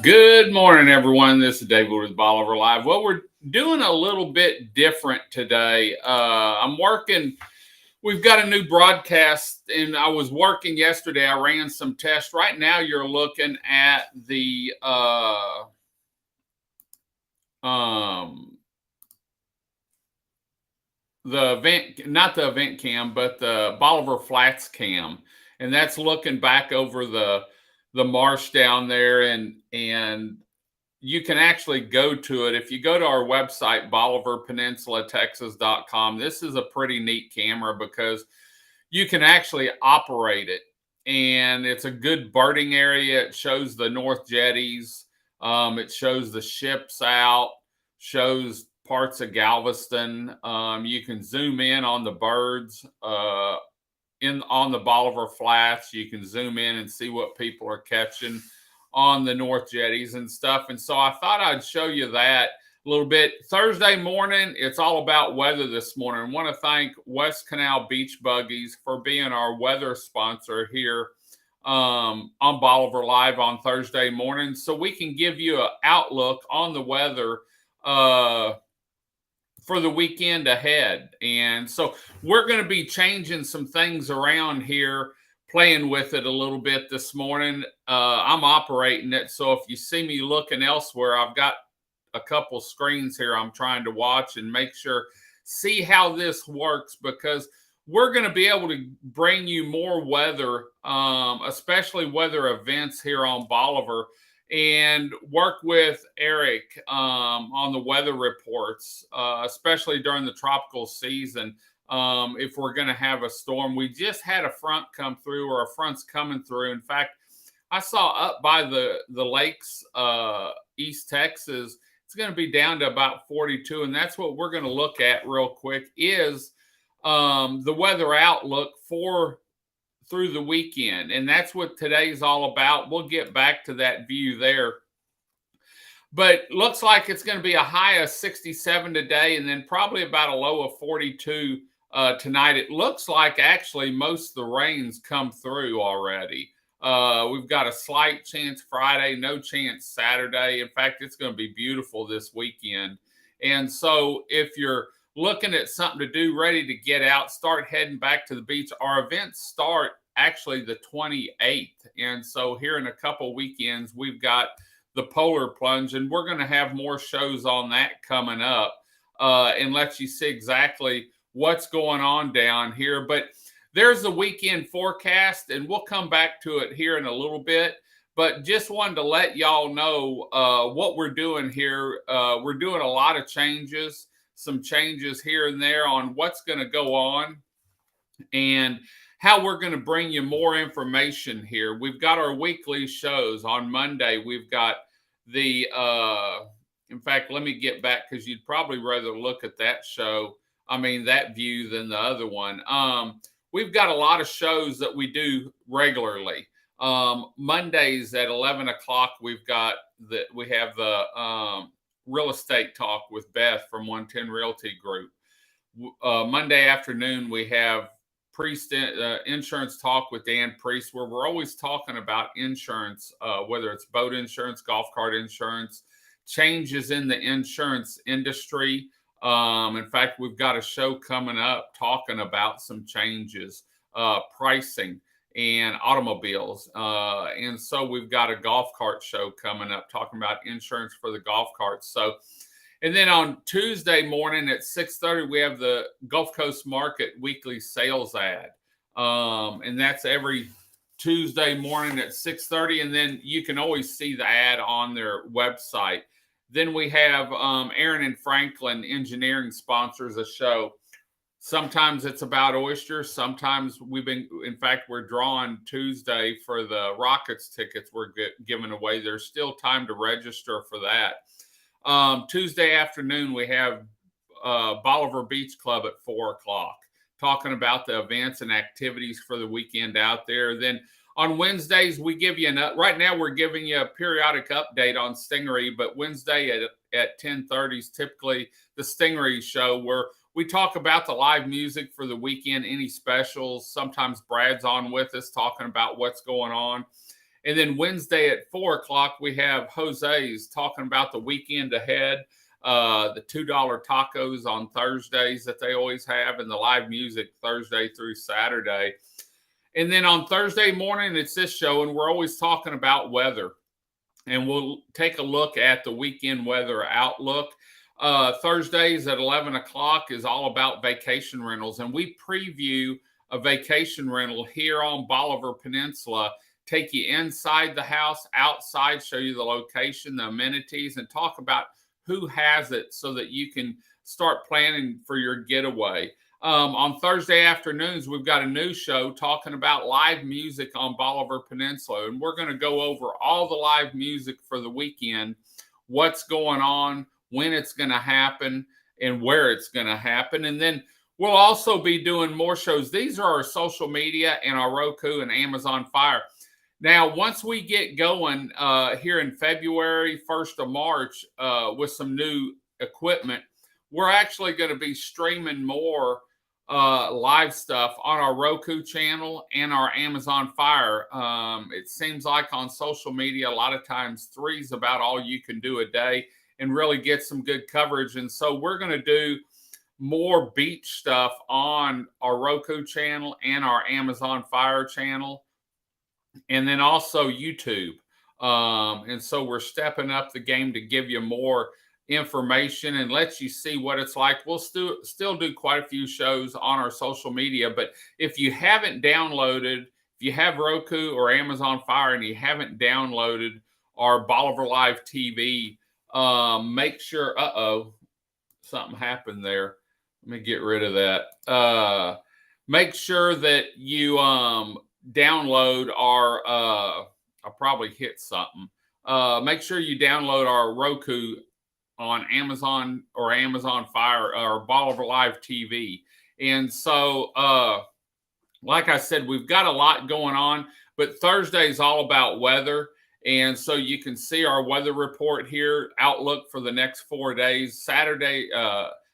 Good morning, everyone. This is David with Bolivar Live. Well, we're doing a little bit different today. I'm working. We've got a new broadcast, and I was working yesterday. I ran some tests. Right now, you're looking at um, the event, not the event cam, but the Bolivar Flats cam, and that's looking back over the marsh down there, and you can actually go to it. If you go to our website, BolivarPeninsulaTexas.com, this is a pretty neat camera because you can actually operate it. And it's a good birding area. It shows the North Jetties. It shows the ships out, shows parts of Galveston. You can zoom in on the birds on the Bolivar Flats. You can zoom in and see what people are catching on the North Jetties and stuff. And so I thought I'd show you that a little bit. Thursday morning, it's all about weather this morning. I want to thank West Canal Beach Buggies for being our weather sponsor here on Bolivar Live on Thursday morning, so we can give you an outlook on the weather for the weekend ahead. And so we're going to be changing some things around here, playing with it a little bit this morning. I'm operating it, so if you see me looking elsewhere, I've got a couple screens here I'm trying to watch and make sure, see how this works, because we're going to be able to bring you more weather, especially weather events here on Bolivar, and work with Eric on the weather reports, especially during the tropical season. If we're going to have a storm, we just had a front come through, or a front's coming through. In fact, I saw up by the lakes, East Texas, it's going to be down to about 42. And that's what we're going to look at real quick is the weather outlook for through the weekend. And that's what today's all about. We'll get back to that view there. But looks like it's going to be a high of 67 today, and then probably about a low of 42 tonight. It looks like actually most of the rain's come through already. We've got a slight chance Friday, no chance Saturday. In fact, it's going to be beautiful this weekend. And so if you're looking at something to do, ready to get out, start heading back to the beach. Our events start actually the 28th. And so here in a couple weekends, we've got the Polar Plunge, and we're going to have more shows on that coming up and let you see exactly what's going on down here. But there's the weekend forecast, and we'll come back to it here in a little bit. But just wanted to let y'all know what we're doing here. We're doing a lot of changes, some changes here and there on what's going to go on and how we're going to bring you more information here. We've got our weekly shows. On Monday, we've got the, in fact, let me get back because you'd probably rather look at that show, that view than the other one. We've got a lot of shows that we do regularly. Mondays at 11 o'clock, we have the real estate talk with Beth from 110 Realty Group. Monday afternoon, we have insurance talk with Dan Priest, where we're always talking about insurance, whether it's boat insurance, golf cart insurance, changes in the insurance industry. In fact, we've got a show coming up talking about some changes, pricing and automobiles. And so we've got a golf cart show coming up talking about insurance for the golf carts. So, and then on Tuesday morning at 6:30, we have the Gulf Coast Market weekly sales ad. And that's every Tuesday morning at 6:30. And then you can always see the ad on their website. Then we have Aaron and Franklin Engineering sponsors a show. Sometimes it's about oysters. Sometimes we're drawing Tuesday for the Rockets tickets we're giving away. There's still time to register for that. Tuesday afternoon, we have Bolivar Beach Club at 4 o'clock, talking about the events and activities for the weekend out there. Then on Wednesdays, we give you right now we're giving you a periodic update on Stingery, but Wednesday at 10:30 is typically the Stingery show, where we talk about the live music for the weekend, any specials. Sometimes Brad's on with us talking about what's going on. And then Wednesday at 4 o'clock, we have Jose's talking about the weekend ahead, the $2 tacos on Thursdays that they always have, and the live music Thursday through Saturday. And then on Thursday morning, it's this show, and we're always talking about weather. And we'll take a look at the weekend weather outlook. Thursdays at 11 o'clock is all about vacation rentals, and we preview a vacation rental here on Bolivar Peninsula, take you inside the house, outside, show you the location, the amenities, and talk about who has it so that you can start planning for your getaway. On Thursday afternoons, we've got a new show talking about live music on Bolivar Peninsula, and we're going to go over all the live music for the weekend, what's going on, when it's going to happen, and where it's going to happen. And then we'll also be doing more shows. These are our social media and our Roku and Amazon Fire. Now, once we get going here in February, 1st of March, with some new equipment, we're actually going to be streaming more live stuff on our Roku channel and our Amazon Fire. It seems like on social media, a lot of times 3 is about all you can do a day and really get some good coverage. And so we're going to do more beach stuff on our Roku channel and our Amazon Fire channel, and then also YouTube. And so we're stepping up the game to give you more information and let you see what it's like. We'll still do quite a few shows on our social media, but if you haven't downloaded, if you have Roku or Amazon Fire and you haven't downloaded our Bolivar Live TV, make sure, something happened there. Let me get rid of that. Make sure that you download our, I probably hit something. Make sure you download our Roku on Amazon or Amazon Fire or Bolivar Live TV. And so, like I said, we've got a lot going on, but Thursday is all about weather. And so you can see our weather report here, outlook for the next 4 days. Saturday,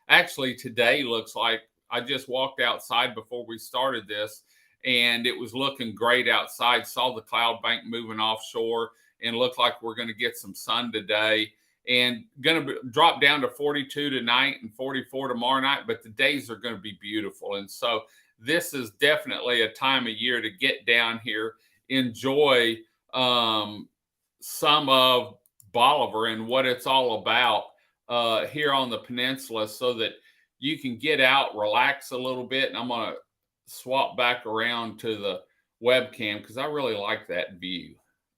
actually today looks like, I just walked outside before we started this, and it was looking great outside. Saw the cloud bank moving offshore, and looked like we're going to get some sun today, and going to drop down to 42 tonight and 44 tomorrow night. But the days are going to be beautiful. And so this is definitely a time of year to get down here, enjoy some of Bolivar and what it's all about here on the peninsula, so that you can get out, relax a little bit. And I'm going to swap back around to the webcam because I really like that view.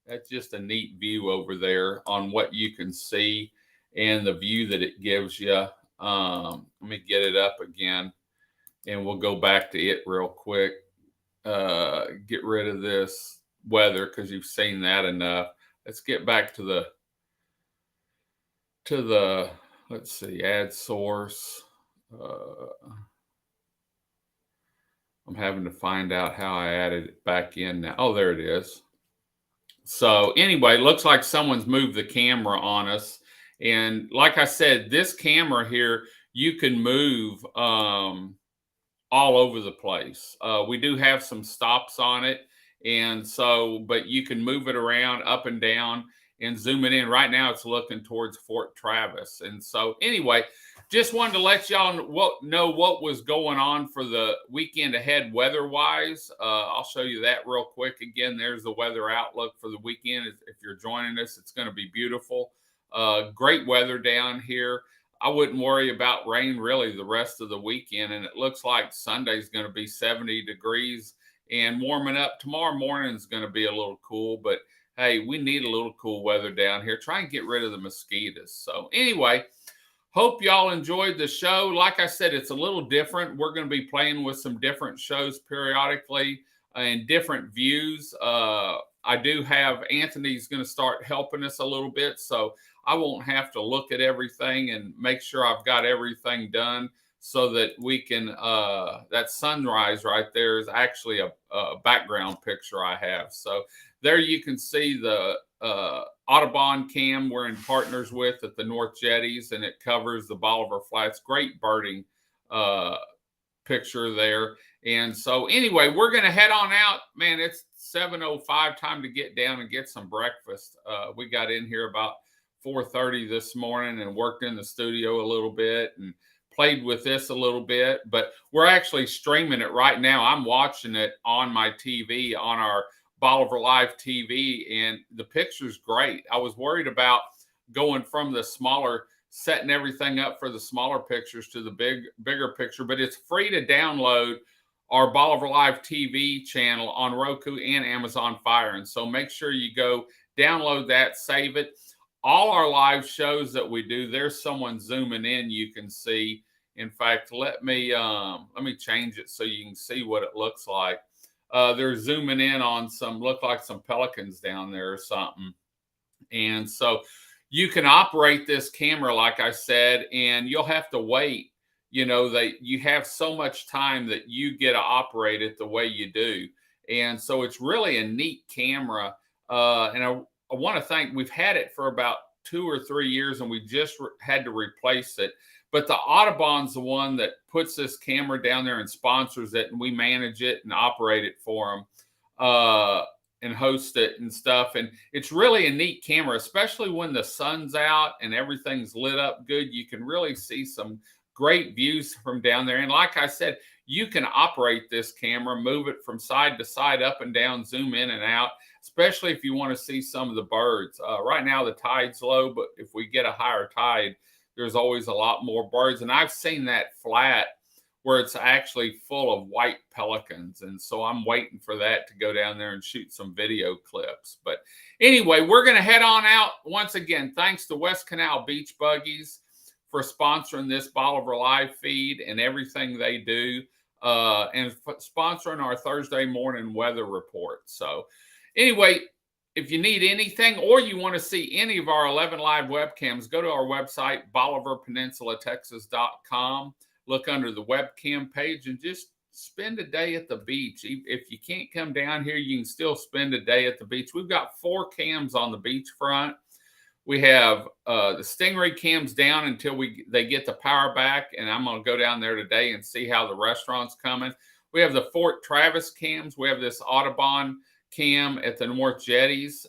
That's just a neat view over there on what you can see and the view that it gives you. Let me get it up again, and we'll go back to it real quick. Get rid of this weather because you've seen that enough. Let's get back to the let's see, add source. I'm having to find out how I added it back in now. Oh, there it is. So anyway, looks like someone's moved the camera on us. And like I said, this camera here, you can move all over the place. We do have some stops on it. And so, but you can move it around up and down and zoom it in. Right now it's looking towards Fort Travis. And so anyway, just wanted to let y'all know what was going on for the weekend ahead weather-wise. I'll show you that real quick. Again, there's the weather outlook for the weekend. If you're joining us, it's going to be beautiful. Great weather down here. I wouldn't worry about rain really the rest of the weekend. And it looks like Sunday's going to be 70 degrees and warming up. Tomorrow morning is going to be a little cool, but hey, we need a little cool weather down here. Try and get rid of the mosquitoes. So anyway, hope y'all enjoyed the show. Like I said, it's a little different. We're going to be playing with some different shows periodically and different views. I do have Anthony's going to start helping us a little bit, so I won't have to look at everything and make sure I've got everything done, so that we can, that sunrise right there is actually a background picture I have. So there you can see the Audubon cam we're in partners with at the North Jetties, and it covers the Bolivar Flats. Great birding picture there. And so anyway, we're going to head on out. Man, it's 7:05, time to get down and get some breakfast. We got in here about 4:30 this morning and worked in the studio a little bit and played with this a little bit, but we're actually streaming it right now. I'm watching it on my TV, on our Bolivar Live TV, and the picture's great. I was worried about going from the smaller, setting everything up for the smaller pictures to the bigger picture, but it's free to download our Bolivar Live TV channel on Roku and Amazon Fire. And so make sure you go download that, save it. All our live shows that we do, there's someone zooming in, you can see. In fact, let me change it so you can see what it looks like. They're zooming in on look like some pelicans down there or something. And so you can operate this camera, like I said, and you'll have to wait. That you have so much time that you get to operate it the way you do. And so it's really a neat camera. And I want to thank, we've had it for about 2 or 3 years and we just had to replace it. But the Audubon's the one that puts this camera down there and sponsors it, and we manage it and operate it for them and host it and stuff. And it's really a neat camera, especially when the sun's out and everything's lit up good. You can really see some great views from down there. And like I said, you can operate this camera, move it from side to side, up and down, zoom in and out, especially if you want to see some of the birds. Right now the tide's low, but if we get a higher tide, there's always a lot more birds. And I've seen that flat where it's actually full of white pelicans. And so I'm waiting for that to go down there and shoot some video clips. But anyway, we're going to head on out. Once again, thanks to West Canal Beach Buggies for sponsoring this Bolivar Live feed and everything they do, and sponsoring our Thursday morning weather report. So anyway, if you need anything or you want to see any of our 11 live webcams, go to our website, BolivarPeninsulaTexas.com. Look under the webcam page and just spend a day at the beach. If you can't come down here, you can still spend a day at the beach. We've got 4 cams on the beachfront. We have the Stingray cams down until they get the power back, and I'm going to go down there today and see how the restaurant's coming. We have the Fort Travis cams. We have this Audubon cam at the North Jetties.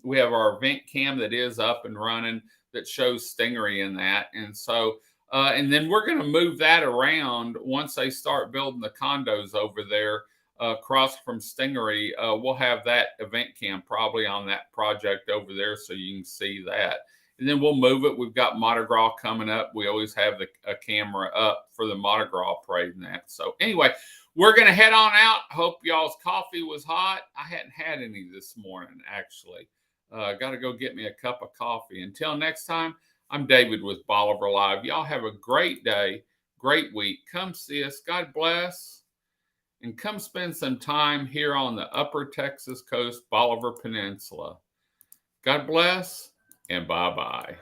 We have our event cam that is up and running that shows Stingray in that. And so, and then we're going to move that around once they start building the condos over there across from Stingray. We'll have that event cam probably on that project over there so you can see that. And then we'll move it. We've got Mardi Gras coming up. We always have a camera up for the Mardi Gras parade and that. So anyway, we're going to head on out. Hope y'all's coffee was hot. I hadn't had any this morning, actually. Got to go get me a cup of coffee. Until next time, I'm David with Bolivar Live. Y'all have a great day, great week. Come see us. God bless. And come spend some time here on the upper Texas coast, Bolivar Peninsula. God bless and bye-bye.